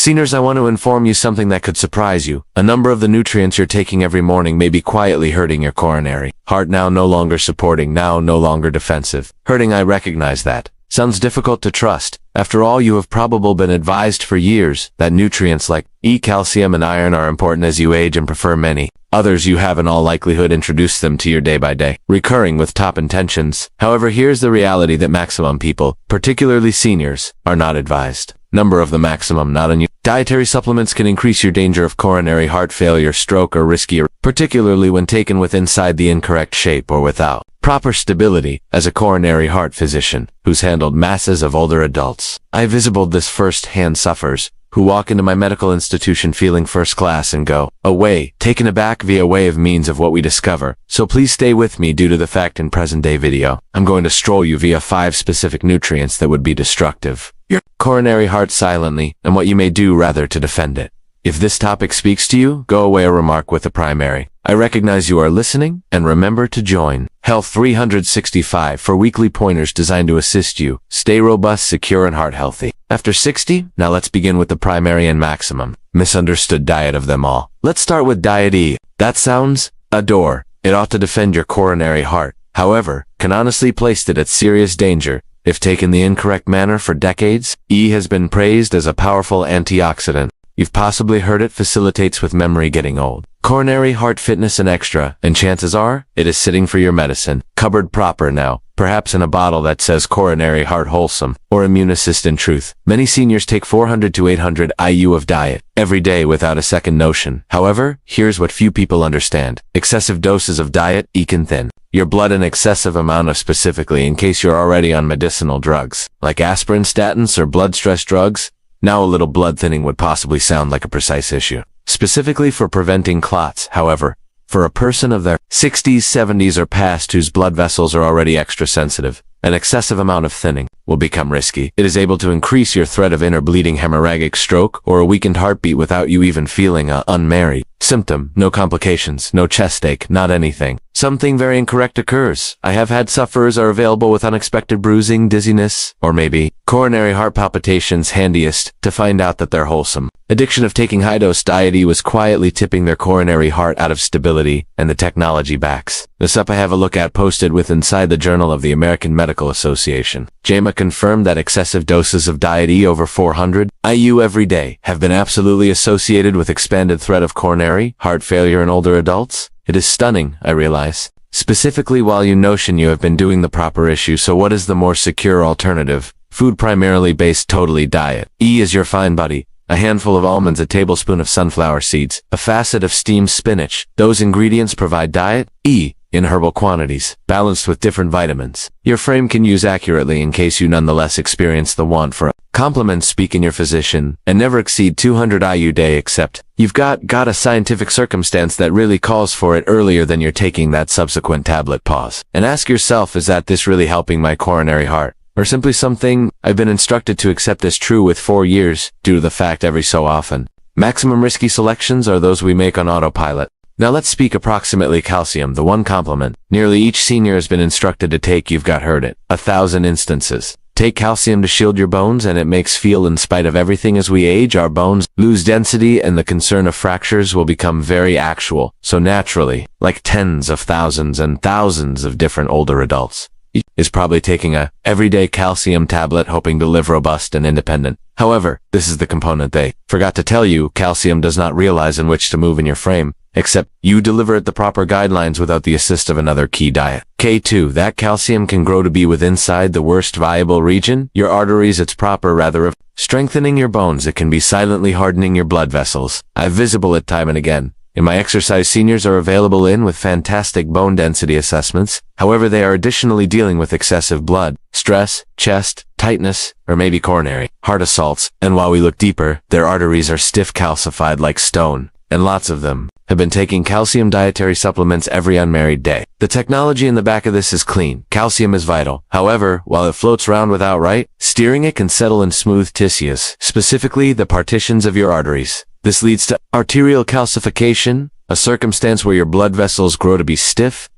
Seniors, I want to inform you something that could surprise you. A number of the nutrients you're taking every morning may be quietly hurting your coronary heart, now no longer supporting, now no longer defensive. Hurting, I recognize that. Sounds difficult to trust. After all, you have probably been advised for years that nutrients like calcium and iron are important as you age and prefer many others. You have in all likelihood introduced them to your day by day, recurring with top intentions. However, here's the reality that maximum people, particularly seniors, are not advised. Number of the maximum, not on you. Dietary supplements can increase your danger of coronary heart failure, stroke, or riskier, particularly when taken with inside the incorrect shape or without proper stability. As a coronary heart physician who's handled masses of older adults, I visited this first-hand sufferers who walk into my medical institution feeling first class and go away, taken aback via way of means of what we discover. So please stay with me due to the fact in present-day video, I'm going to stroll you via 5 specific nutrients that would be destructive your coronary heart silently, and what you may do rather to defend it. If this topic speaks to you, go away or remark with the primary. I recognize you are listening, and remember to join Health 365 for weekly pointers designed to assist you stay robust, secure, and heart healthy. After 60, now let's begin with the primary and maximum misunderstood diet of them all. Let's start with diet E. That sounds a door. It ought to defend your coronary heart. However, can honestly place it at serious danger. If taken the incorrect manner for decades, E has been praised as a powerful antioxidant. You've possibly heard it facilitates with memory getting old, coronary heart fitness and extra, and chances are, it is sitting for your medicine cupboard proper now, perhaps in a bottle that says coronary heart wholesome, or immune assist. In truth, many seniors take 400 to 800 IU of diet every day without a second notion. However, here's what few people understand. Excessive doses of diet can thin your blood an excessive amount of, specifically in case you're already on medicinal drugs, like aspirin, statins, or blood stress drugs. Now a little blood thinning would possibly sound like a precise issue, specifically for preventing clots. However, for a person of their 60s, 70s, or past whose blood vessels are already extra sensitive, an excessive amount of thinning will become risky. It is able to increase your threat of inner bleeding, hemorrhagic stroke, or a weakened heartbeat without you even feeling a unmarried symptom. No complications, no chest ache, not anything. Something very incorrect occurs. I have had sufferers are available with unexpected bruising, dizziness, or maybe coronary heart palpitations. Handiest to find out that they're wholesome. Addiction of taking high-dose diet E was quietly tipping their coronary heart out of stability, and the technology backs this up. I have a look at posted with inside the Journal of the American Medical Association. JAMA confirmed that excessive doses of diet E over 400 IU every day have been absolutely associated with expanded threat of coronary heart failure in older adults. It is stunning, I realize. Specifically, while you notion you have been doing the proper issue, so what is the more secure alternative? Food primarily based totally diet. E is your fine buddy. A handful of almonds, a tablespoon of sunflower seeds, a facet of steamed spinach. Those ingredients provide diet E in herbal quantities, balanced with different vitamins your frame can use accurately in case you nonetheless experience the want for a complement. Speak in your physician, and never exceed 200 IU day except you've got a scientific circumstance that really calls for it earlier than you're taking that subsequent tablet. Pause and ask yourself, is that this really helping my coronary heart? Or simply something I've been instructed to accept as true with 4 years, due to the fact every so often. Maximum risky selections are those we make on autopilot. Now let's speak approximately calcium, the one complement nearly each senior has been instructed to take. You've heard it 1,000 instances. Take calcium to shield your bones, and it makes feel in spite of everything as we age, our bones lose density and the concern of fractures will become very actual. So naturally, like tens of thousands and thousands of different older adults, is probably taking a everyday calcium tablet hoping to live robust and independent. However, this is the component they forgot to tell you. Calcium does not realize in which to move in your frame, except you deliver it the proper guidelines without the assist of another key diet. K2, that calcium can grow to be with inside the worst viable region, your arteries. It's proper rather of strengthening your bones. It can be silently hardening your blood vessels. I've visible it time and again. In my exercise, seniors are available in with fantastic bone density assessments. However, they are additionally dealing with excessive blood, stress, chest, tightness, or maybe coronary heart assaults. And while we look deeper, their arteries are stiff, calcified like stone, and lots of them have been taking calcium dietary supplements every unmarried day. The technology in the back of this is clean. Calcium is vital. However, while it floats around without right steering, it can settle in smooth tissues, specifically the partitions of your arteries. This leads to arterial calcification, a circumstance where your blood vessels grow to be stiff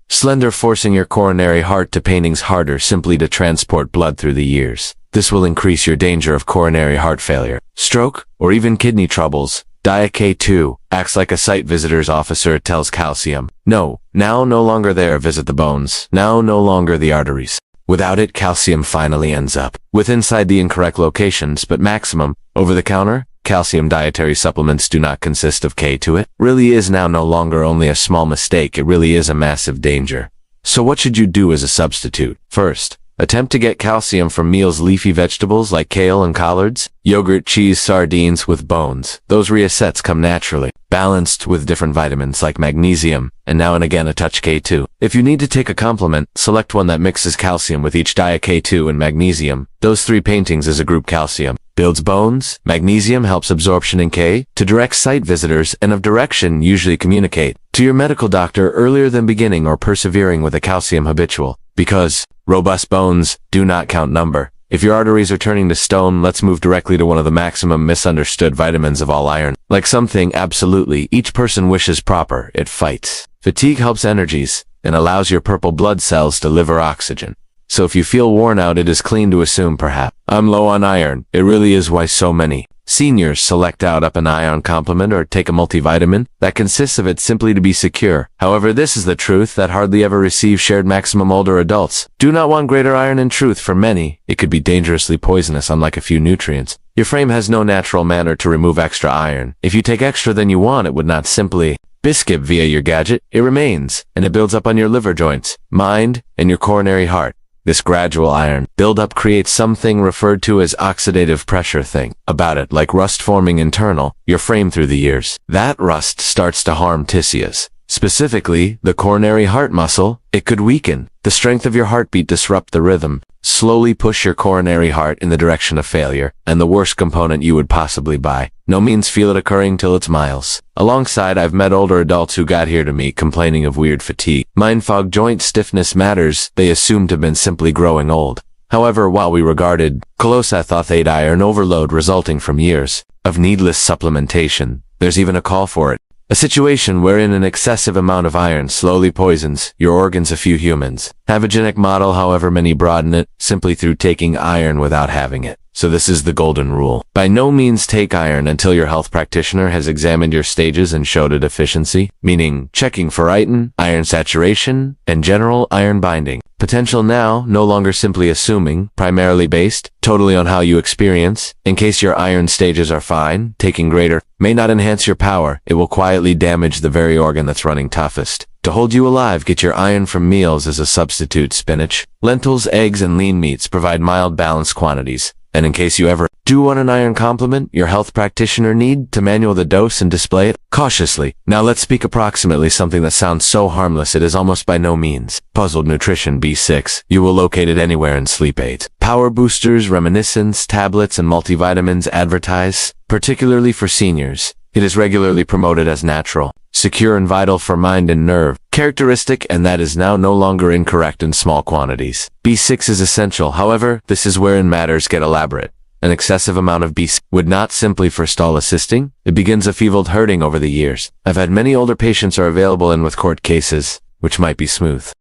slender, forcing your coronary heart to paintings harder simply to transport blood through the years. This will increase your danger of coronary heart failure, stroke, or even kidney troubles. Diet K2 acts like a site visitor's officer. It tells calcium, no, now no longer there, visit the bones, now no longer the arteries. Without it, calcium finally ends up with inside the incorrect locations, but maximum, over-the-counter, calcium dietary supplements do not consist of K2. It really is now no longer only a small mistake, it really is a massive danger. So what should you do as a substitute? First, attempt to get calcium from meals. Leafy vegetables like kale and collards, yogurt, cheese, sardines with bones. Those resets come naturally, balanced with different vitamins like magnesium, and now and again a touch K2. If you need to take a complement, select one that mixes calcium with each diet. K2 and magnesium. Those three paintings as a group. Calcium builds bones, magnesium helps absorption, and K to direct site visitors and of direction. Usually communicate to your medical doctor earlier than beginning or persevering with a calcium habitual. Because robust bones do not count number. If your arteries are turning to stone, let's move directly to one of the maximum misunderstood vitamins of all, iron. Like something absolutely each person wishes proper, it fights fatigue, helps energies, and allows your purple blood cells to deliver oxygen. So if you feel worn out, it is clean to assume perhaps I'm low on iron. It really is why so many seniors select out up an iron complement or take a multivitamin that consists of it simply to be secure. However, this is the truth that hardly ever receive shared maximum. Older adults do not want greater iron. In truth, for many, it could be dangerously poisonous. Unlike a few nutrients, your frame has no natural manner to remove extra iron. If you take extra than you want, it would not simply biscuit via your gadget. It remains, and it builds up on your liver, joints, mind, and your coronary heart. This gradual iron buildup creates something referred to as oxidative pressure. Think about it like rust forming internal your frame through the years. That rust starts to harm tissues, specifically the coronary heart muscle. It could weaken the strength of your heartbeat, disrupt the rhythm, slowly push your coronary heart in the direction of failure, and the worst component you would possibly by no means feel it occurring till it's miles. Alongside, I've met older adults who got here to me complaining of weird fatigue, mind fog, joint stiffness, matters they assumed to have been simply growing old. However, while we regarded cholestathate iron overload resulting from years of needless supplementation, there's even a call for it. A situation wherein an excessive amount of iron slowly poisons your organs. A few humans have a genetic model, however many broaden it simply through taking iron without having it. So this is the golden rule. By no means take iron until your health practitioner has examined your stages and showed a deficiency, meaning checking for iron saturation, and general iron binding potential. Now, no longer simply assuming, primarily based totally on how you experience. In case your iron stages are fine, taking greater may not enhance your power. It will quietly damage the very organ that's running toughest to hold you alive. Get your iron from meals as a substitute. Spinach, lentils, eggs, and lean meats provide mild balanced quantities. And in case you ever do want an iron complement, your health practitioner need to manual the dose and display it cautiously. Now let's speak approximately something that sounds so harmless it is almost by no means. Puzzled nutrition. B6. You will locate it anywhere in sleep aids, power boosters, reminiscence, tablets, and multivitamins advertise, particularly for seniors. It is regularly promoted as natural, secure, and vital for mind and nerve characteristic, and that is now no longer incorrect in small quantities. B6 is essential. However, this is wherein matters get elaborate. An excessive amount of B6 would not simply forestall assisting, it begins a feebled hurting over the years. I've had many older patients are available in with court cases, which might be smooth.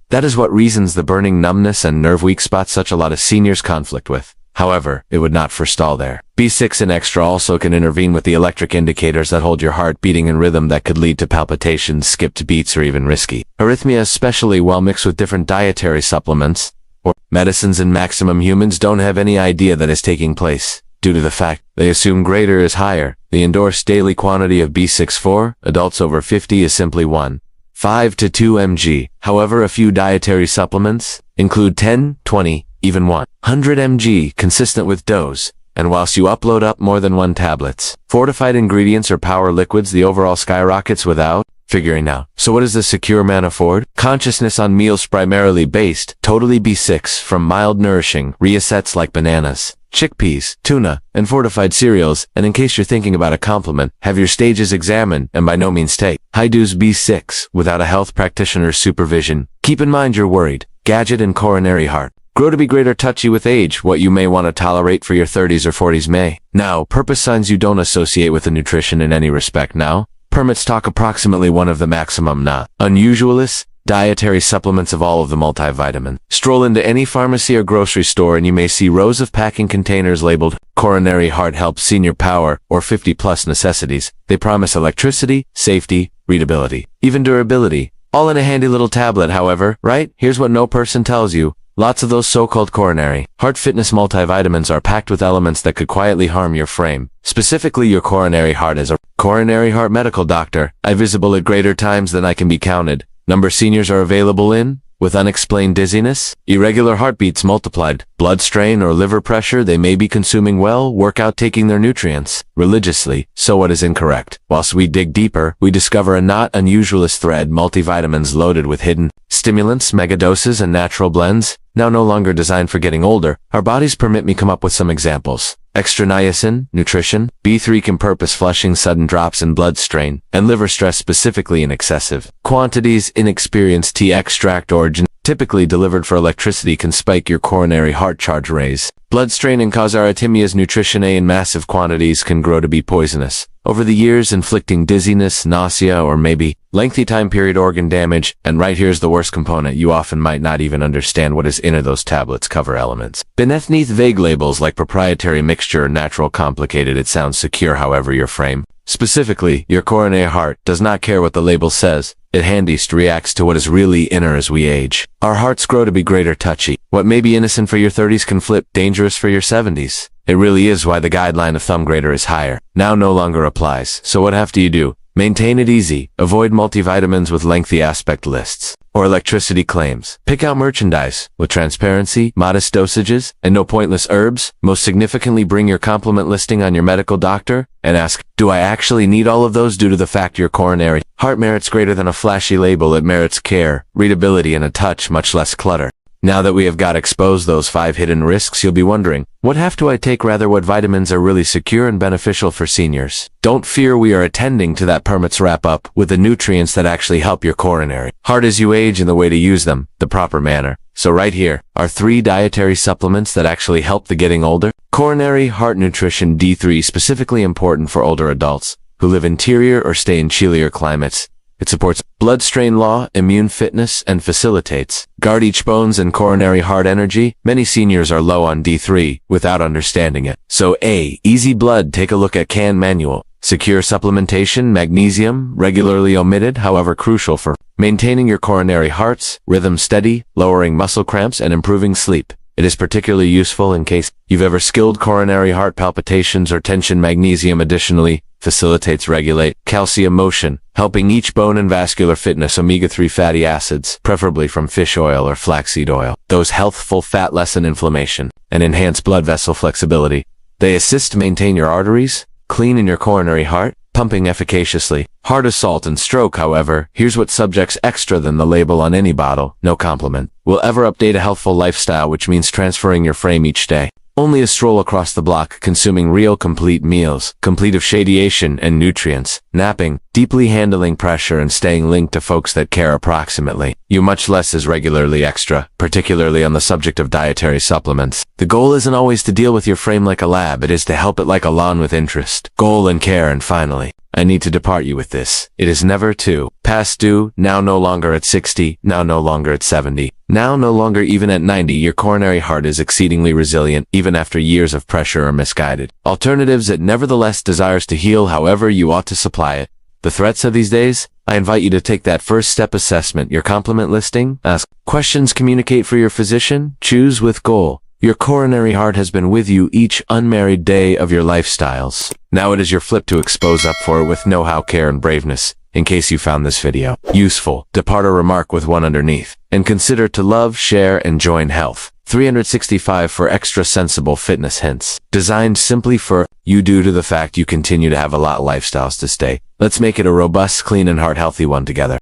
That is what reasons the burning numbness and nerve weak spots such a lot of seniors conflict with. However, it would not forestall there. B6 and extra also can intervene with the electric indicators that hold your heart beating in rhythm that could lead to palpitations, skipped beats, or even risky arrhythmia, especially while mixed with different dietary supplements or medicines. In maximum, humans don't have any idea that is taking place due to the fact they assume greater is higher. The endorsed daily quantity of B6 for adults over 50 is simply 1.5 to 2 mg. However, a few dietary supplements include 10, 20, even 100 mg consistent with dose, And whilst you upload up more than one tablets, fortified ingredients or power liquids, the overall skyrockets without figuring out. So what does the secure man afford? Consciousness on meals primarily based, totally B6 from mild nourishing reassets like bananas, chickpeas, tuna, and fortified cereals. And in case you're thinking about a complement, have your stages examined and by no means take high dose B6 without a health practitioner's supervision. Keep in mind you're worried. Gadget and coronary heart. Grow to be greater touchy with age. What you may want to tolerate for your 30s or 40s may. Now, purpose signs you don't associate with the nutrition in any respect now. Permits talk approximately one of the maximum not. Unusualists, dietary supplements of all of the multivitamin. Stroll into any pharmacy or grocery store and you may see rows of packing containers labeled Coronary Heart Help Senior Power or 50+ necessities. They promise electricity, safety, readability, even durability. All in a handy little tablet, however, right? Here's what no person tells you. Lots of those so-called coronary heart fitness multivitamins are packed with elements that could quietly harm your frame, specifically your coronary heart. As a coronary heart medical doctor, I visible at greater times than I can be counted. Number seniors are available in, with unexplained dizziness, irregular heartbeats multiplied, blood strain or liver pressure. They may be consuming well, workout, taking their nutrients religiously. So what is incorrect? Whilst we dig deeper, we discover a not unusualist thread: multivitamins loaded with hidden stimulants, megadoses, and natural blends. Now no longer designed for getting older, our bodies permit me come up with some examples. Extra niacin, nutrition, B3 can purpose flushing sudden drops in blood strain, and liver stress specifically in excessive quantities. Inexperienced tea extract origin, typically delivered for electricity, can spike your coronary heart charge raise blood strain and cause arrhythmias. Nutrition A in massive quantities can grow to be poisonous over the years, inflicting dizziness, nausea, or maybe lengthy time period organ damage. And right here's the worst component: you often might not even understand what is in those tablets. Cover elements beneath vague labels like proprietary mixture or natural complicated. It sounds secure, however your frame, specifically your coronary heart, does not care what the label says. It handiest reacts to what is really inner. As we age, our hearts grow to be greater touchy. What may be innocent for your 30s can flip dangerous for your 70s. It really is why the guideline of thumb greater is higher now no longer applies. So what have to you do? Maintain it easy. Avoid multivitamins with lengthy aspect lists or electricity claims. Pick out merchandise with transparency, modest dosages, and no pointless herbs. Most significantly, bring your complement listing on your medical doctor and ask, do I actually need all of those? Due to the fact your coronary heart merits greater than a flashy label, it merits care, readability, and a touch much less clutter. Now that we have got exposed those 5 hidden risks, you'll be wondering, what have to I take? Rather, what vitamins are really secure and beneficial for seniors? Don't fear, we are attending to that. Permits wrap up with the nutrients that actually help your coronary heart as you age, and the way to use them the proper manner. So right here are 3 dietary supplements that actually help the getting older. Coronary heart nutrition D3, specifically important for older adults who live interior or stay in chillier climates. It supports blood strain law, immune fitness, and facilitates guard each bones and coronary heart energy. Many seniors are low on D3 without understanding it. So A, easy blood. Take a look at can manual. Secure supplementation, magnesium, regularly omitted, however crucial for maintaining your coronary heart's rhythm steady, lowering muscle cramps, and improving sleep. It is particularly useful in case you've ever skilled coronary heart palpitations or tension. Magnesium additionally facilitates regulate calcium motion, helping each bone and vascular fitness. Omega-3 fatty acids, preferably from fish oil or flaxseed oil. Those healthful fat lessen inflammation and enhance blood vessel flexibility. They assist maintain your arteries clean in your coronary heart, pumping efficaciously. Heart assault and stroke, however, here's what subjects extra than the label on any bottle, no compliment, will ever update a healthful lifestyle, which means transferring your frame each day. Only a stroll across the block, consuming real complete meals, complete of shadiation and nutrients, napping, deeply handling pressure, and staying linked to folks that care approximately you much less is regularly extra, particularly on the subject of dietary supplements. The goal isn't always to deal with your frame like a lab, it is to help it like a lawn with interest, goal, and care. And finally, I need to depart you with this. It is never too past due. Now no longer at 60, now no longer at 70, now no longer even at 90. Your coronary heart is exceedingly resilient, even after years of pressure or misguided alternatives. It nevertheless desires to heal, however you ought to supply it. The threats of these days? I invite you to take that first step assessment, your complement listing, ask questions, communicate for your physician, choose with goal. Your coronary heart has been with you each unmarried day of your lifestyles. Now it is your flip to expose up for it with know-how, care, and braveness. In case you found this video useful, depart a remark with one underneath, and consider to love, share, and join health. 365 for extra sensible fitness hints. Designed simply for you due to the fact you continue to have a lot of lifestyles to stay. Let's make it a robust, clean, and heart-healthy one together.